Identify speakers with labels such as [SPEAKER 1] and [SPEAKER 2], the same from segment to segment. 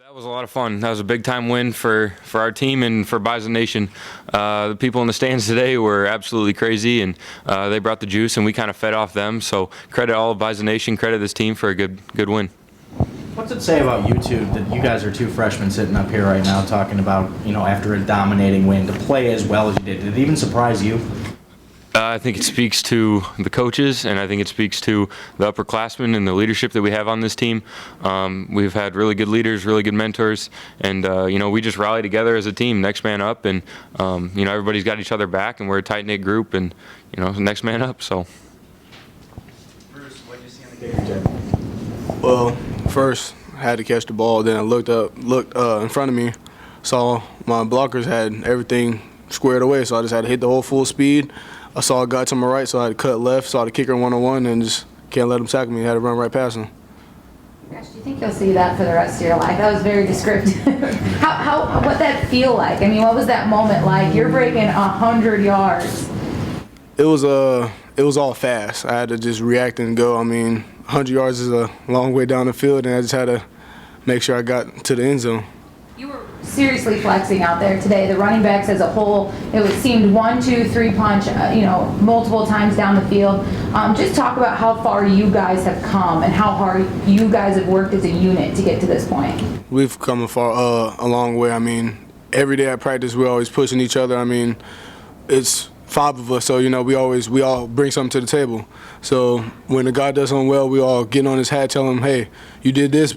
[SPEAKER 1] That was a lot of fun. That was a big-time win for our team and for Bison Nation. The people in the stands today were absolutely crazy, and they brought the juice, and we kind of fed off them. So credit all of Bison Nation, credit this team for a good win.
[SPEAKER 2] What's it say about you two that you guys are two freshmen sitting up here right now talking about, after a dominating win, to play as well as you did? Did it even surprise you?
[SPEAKER 1] I think it speaks to the coaches, and I think it speaks to the upperclassmen and the leadership that we have on this team. We've had really good leaders, really good mentors, and we just rally together as a team, next man up, and everybody's got each other back, and we're a tight-knit group, and next man up. So.
[SPEAKER 2] Bruce, what did you see on the game today?
[SPEAKER 3] Well, first I had to catch the ball, then I looked in front of me, saw my blockers had everything squared away, so I just had to hit the whole full speed. I saw a guy to my right, so I had to cut left, saw the kicker one-on-one, and just can't let him tackle me. I had to run right past him.
[SPEAKER 4] Gosh, do you think you'll see that for the rest of your life? That was very descriptive. What that feel like? I mean, what was that moment like? You're breaking 100 yards.
[SPEAKER 3] It was all fast. I had to just react and go. I mean, 100 yards is a long way down the field, and I just had to make sure I got to the end zone.
[SPEAKER 4] You were seriously flexing out there today. The running backs as a whole, it seemed 1, 2, 3 punch, multiple times down the field. Just talk about how far you guys have come and how hard you guys have worked as a unit to get to this point.
[SPEAKER 3] We've come a long way. I mean, every day at practice, we're always pushing each other. I mean, it's 5 of us, so we all bring something to the table. So when a guy does something well, we all get on his hat, tell him, hey, you did this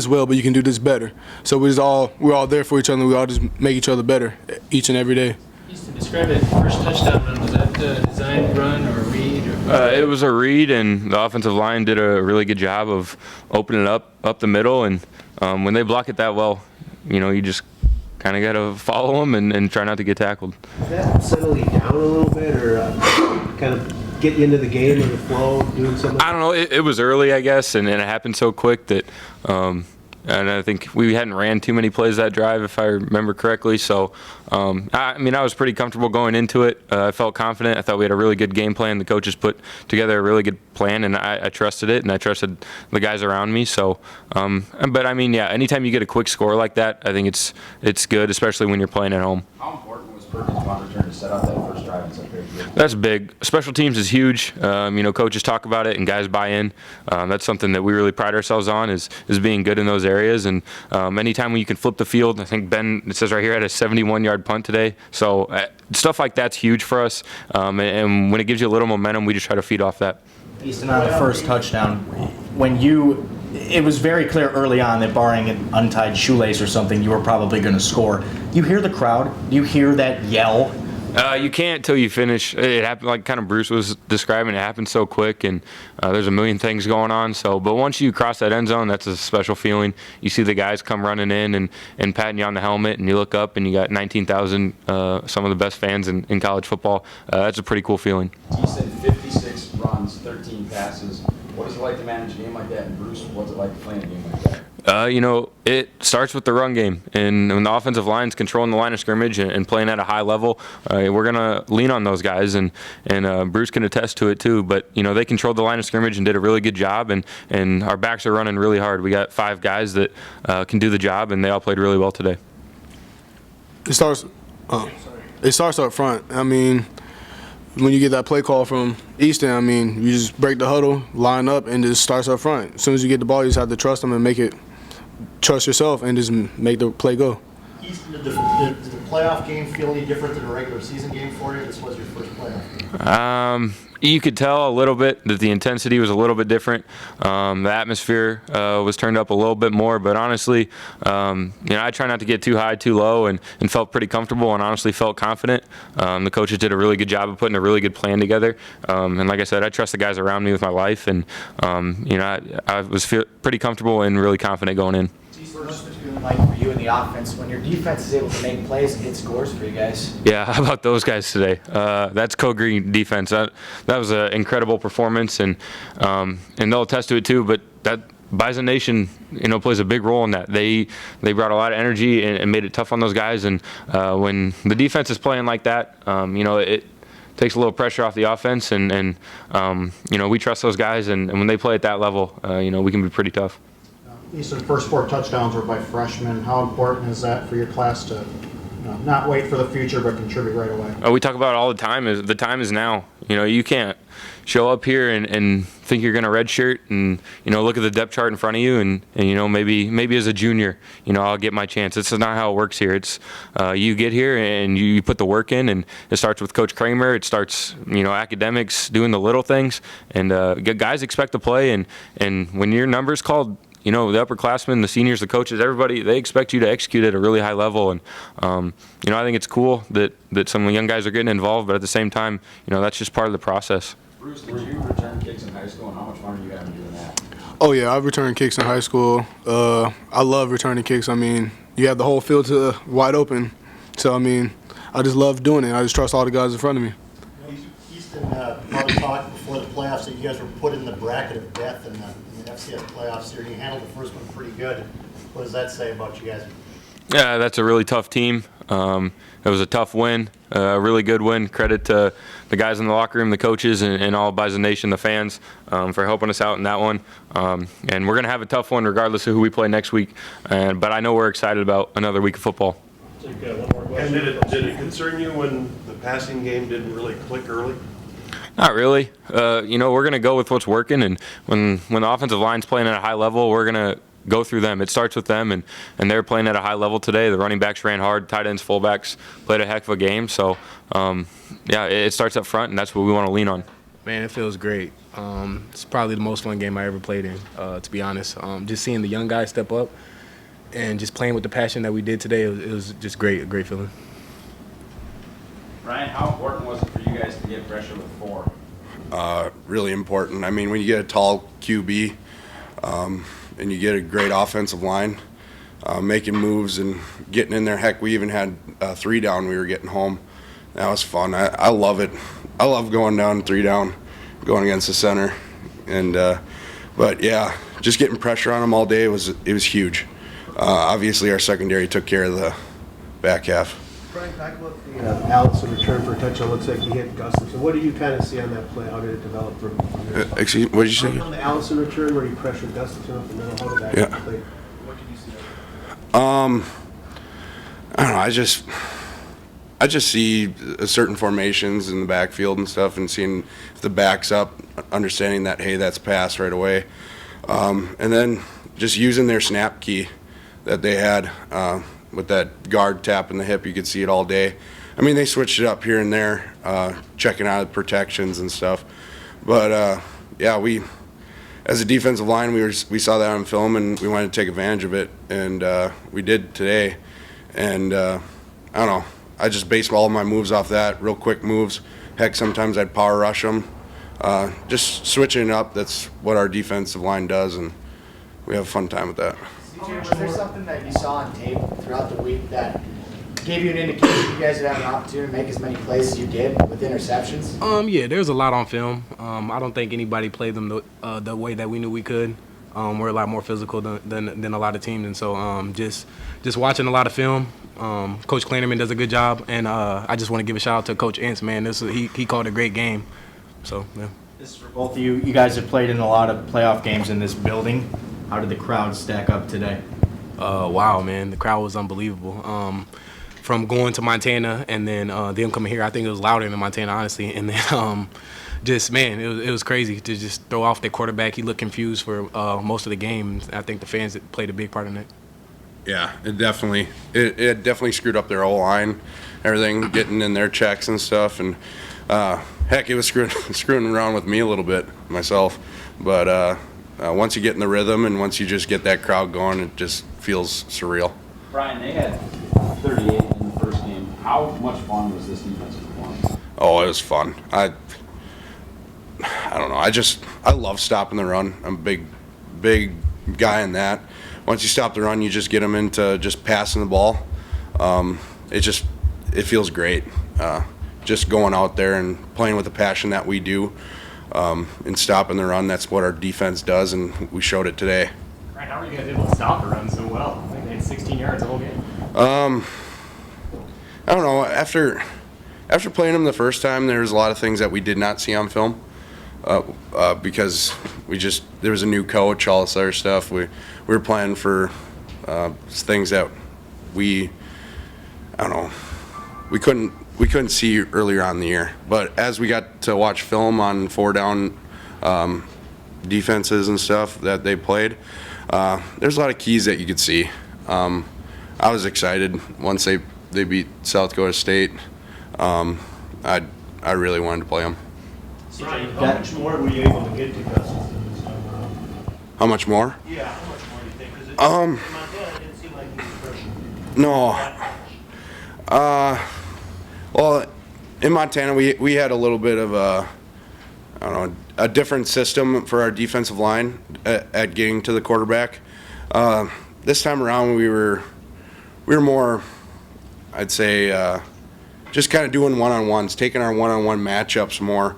[SPEAKER 3] well, but you can do this better. So we're all there for each other. We all just make each other better each and every day.
[SPEAKER 5] Easton, describe that first touchdown run. Was that a designed run or a read?
[SPEAKER 1] It was a read, and the offensive line did a really good job of opening it up the middle. And when they block it that well, you just kind of got to follow them and try not to get tackled.
[SPEAKER 6] Did that settle you down a little bit, or kind of get you into the game or the flow, doing something?
[SPEAKER 1] I don't know. It was early, I guess, and it happened so quick that and I think we hadn't ran too many plays that drive, if I remember correctly. So, I was pretty comfortable going into it. I felt confident. I thought we had a really good game plan. The coaches put together a really good plan, and I trusted it, and I trusted the guys around me. So, but anytime you get a quick score like that, I think it's good, especially when you're playing at home.
[SPEAKER 7] How important was Perkins' punt return to set up that first drive in such great game?
[SPEAKER 1] That's big. Special teams is huge. Coaches talk about it and guys buy in. That's something that we really pride ourselves on is being good in those areas. And anytime when you can flip the field, I think Ben, it says right here, had a 71-yard punt today. So stuff like that's huge for us. And when it gives you a little momentum, we just try to feed off that.
[SPEAKER 2] Easton, on the first touchdown, it was very clear early on that barring an untied shoelace or something, you were probably going to score. You hear the crowd? Do you hear that yell?
[SPEAKER 1] You can't until you finish. It happened like kind of Bruce was describing. It happened so quick, and there's a million things going on. So, but once you cross that end zone, that's a special feeling. You see the guys come running in and patting you on the helmet, and you look up and you got 19,000, some of the best fans in college football. That's a pretty cool feeling.
[SPEAKER 7] You said 56 runs, 13 passes. What is it like to manage a game like that? And Bruce, what's it like to play in a game like that?
[SPEAKER 1] It starts with the run game, and when the offensive line's controlling the line of scrimmage and playing at a high level, we're gonna lean on those guys, and Bruce can attest to it too. But they controlled the line of scrimmage and did a really good job, and our backs are running really hard. We got 5 guys that can do the job, and they all played really well today.
[SPEAKER 3] It starts up front. I mean, when you get that play call from Easton, you just break the huddle, line up, and just starts up front. As soon as you get the ball, you just have to trust them and trust yourself and just make the play go.
[SPEAKER 6] Easton, did the playoff game feel any different than a regular season game for you? This was your first playoff game.
[SPEAKER 1] You could tell a little bit that the intensity was a little bit different. The atmosphere was turned up a little bit more, but honestly, I try not to get too high, too low, and felt pretty comfortable and honestly felt confident. The coaches did a really good job of putting a really good plan together. And like I said, I trust the guys around me with my life, and I was pretty comfortable and really confident going in.
[SPEAKER 8] What's it feeling like for you in the offense when your defense is able to make plays and hit scores for you guys?
[SPEAKER 1] Yeah, how about those guys today? That's Code Green defense. That was an incredible performance, and they'll attest to it too. But that Bison Nation, plays a big role in that. They brought a lot of energy and made it tough on those guys. And when the defense is playing like that, it takes a little pressure off the offense, and we trust those guys. And when they play at that level, we can be pretty tough.
[SPEAKER 6] Easton, first 4 touchdowns were by freshmen. How important is that for your class to not wait for the future but contribute right away?
[SPEAKER 1] We talk about it all the time. Is the time is now. You can't show up here and think you're going to redshirt and look at the depth chart in front of you and maybe as a junior I'll get my chance. This is not how it works here. It's you get here and you put the work in, and it starts with Coach Kramer. It starts academics, doing the little things, and guys expect to play, and when your number's called, the upperclassmen, the seniors, the coaches, everybody, they expect you to execute at a really high level. And, I think it's cool that some of the young guys are getting involved, but at the same time, that's just part of the process.
[SPEAKER 7] Bruce, did you return kicks in high school, and how much fun are you having doing that?
[SPEAKER 3] Oh, yeah, I've returned kicks in high school. I love returning kicks. I mean, you have the whole field wide open. So, I mean, I just love doing it. I just trust all the guys in front of me.
[SPEAKER 6] Easton probably talked before the playoffs that you guys were put in the bracket of death in the FCS playoffs here. You handled the first one pretty good. What does that say about you guys?
[SPEAKER 1] Yeah, that's a really tough team. It was a tough win, a really good win. Credit to the guys in the locker room, the coaches, and all Bison Nation, the fans, for helping us out in that one. And we're going to have a tough one regardless of who we play next week. But I know we're excited about another week of football.
[SPEAKER 9] And did it concern you when the passing game didn't really click early?
[SPEAKER 1] Not really. We're going to go with what's working, and when the offensive line's playing at a high level, we're going to go through them. It starts with them, and they're playing at a high level today. The running backs ran hard, tight ends, fullbacks played a heck of a game. So, it starts up front, and that's what we want to lean on.
[SPEAKER 10] Man, it feels great. It's probably the most fun game I ever played in, to be honest. Just seeing the young guys step up and just playing with the passion that we did today, it was just great, a great feeling.
[SPEAKER 7] Brian, how important was it for you guys to get pressure with 4?
[SPEAKER 11] Really important. I mean, when you get a tall QB and you get a great offensive line, making moves and getting in there. Heck, we even had 3 down. We were getting home. That was fun. I love it. I love going down 3 down, going against the center. And but yeah, just getting pressure on them all day was huge. Obviously, our secondary took care of the back half.
[SPEAKER 12] Brian, talk about the Allison return for a touchdown. Looks like he hit Gustafson. What did you kind of see on that play? How did it develop from your side?
[SPEAKER 11] Excuse me, what did you say?
[SPEAKER 12] On the Allison return where he pressured Gustafson up the middle, how did that play? What did you see?
[SPEAKER 11] I don't know. I just see certain formations in the backfield and stuff, and seeing if the back's up, understanding that, hey, that's pass right away. And then just using their snap key that they had with that guard tap in the hip. You could see it all day. I mean, they switched it up here and there, checking out protections and stuff. But, yeah, we, as a defensive line, we saw that on film, and we wanted to take advantage of it, and we did today. And I don't know. I just based all of my moves off that, real quick moves. Heck, sometimes I'd power rush them. Just switching it up, that's what our defensive line does, and we have a fun time with that.
[SPEAKER 8] Was there something that you saw on tape throughout the week that gave you an indication you guys would have an opportunity to make as many plays as you did with interceptions?
[SPEAKER 10] Yeah, there's a lot on film. I don't think anybody played them the way that we knew we could. We're a lot more physical than a lot of teams, and so just watching a lot of film. Coach Kleinerman does a good job, and I just want to give a shout out to Coach Ince, man. He called a great game. So yeah.
[SPEAKER 2] This is for both of you. You guys have played in a lot of playoff games in this building. How did the crowd stack up today?
[SPEAKER 10] Wow, man, the crowd was unbelievable. From going to Montana and then them coming here, I think it was louder than Montana, honestly. And then it was crazy to just throw off their quarterback. He looked confused for most of the game. I think the fans played a big part in it.
[SPEAKER 11] Yeah, it definitely screwed up their whole line, everything, getting in their checks and stuff. And heck, it was screwing around with me a little bit myself. But once you get in the rhythm and once you just get that crowd going, it just feels surreal.
[SPEAKER 7] Brian, they had 38 in the first game. How much fun was this defensive performance?
[SPEAKER 11] Oh, it was fun. I don't know. I love stopping the run. I'm a big guy in that. Once you stop the run, you just get them into just passing the ball. It feels great. Just going out there and playing with the passion that we do. And stopping the run, that's what our defense does, and we showed it today.
[SPEAKER 13] Right, how were you guys able to stop the run so well? I think they had 16 yards the whole game.
[SPEAKER 11] I don't know. After playing them the first time, there was a lot of things that we did not see on film. because there was a new coach, all this other stuff. We were planning for things that we couldn't see earlier on in the year. But as we got to watch film on 4-down defenses and stuff that they played, there's a lot of keys that you could see. I was excited once they beat South Dakota State. I really wanted to play them.
[SPEAKER 12] Brian, how much more were you able to get to Gus than this time around?
[SPEAKER 11] How much more?
[SPEAKER 12] Yeah, how much more do you think? Because in Montana, it didn't seem like he was pushing
[SPEAKER 11] No.
[SPEAKER 12] that much.
[SPEAKER 11] Well, in Montana, we had a little bit of a different system for our defensive line at getting to the quarterback. This time around, we were more, I'd say, just kind of doing one-on-ones, taking our one-on-one matchups more,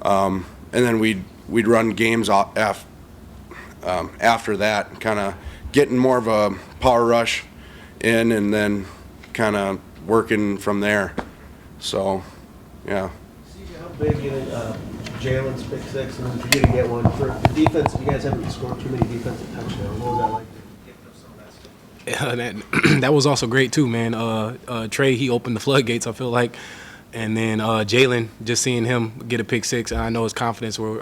[SPEAKER 11] and then we'd run games after that, kind of getting more of a power rush in, and then kind of working from there. So, yeah.
[SPEAKER 12] CJ, how big Jalen's pick six, and then for you to get one for the defense? You guys haven't scored too many defensive touchdowns. What was that like to get some of that stuff?
[SPEAKER 10] That was also great too, man. Trey, he opened the floodgates, I feel like. And then Jalen, just seeing him get a pick six, I know his confidence were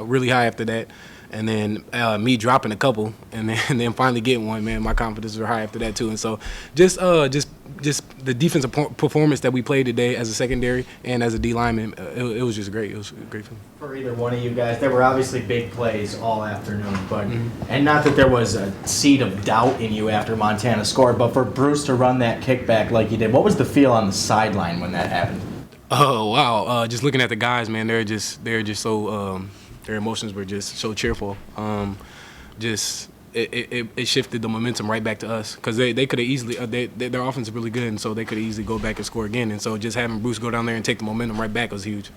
[SPEAKER 10] really high after that. And then me dropping a couple, and then finally getting one, man, my confidence was high after that too. And so just the defensive performance that we played today as a secondary and as a D lineman, it was just great. It was great for me.
[SPEAKER 2] For either one of you guys, there were obviously big plays all afternoon, but and not that there was a seed of doubt in you after Montana scored, but for Bruce to run that kickback like he did, what was the feel on the sideline when that happened?
[SPEAKER 10] Oh wow! Just looking at the guys, man, they're just so their emotions were just so cheerful. It shifted the momentum right back to us because they could have easily their offense is really good, and so they could easily go back and score again. And so just having Bruce go down there and take the momentum right back was huge.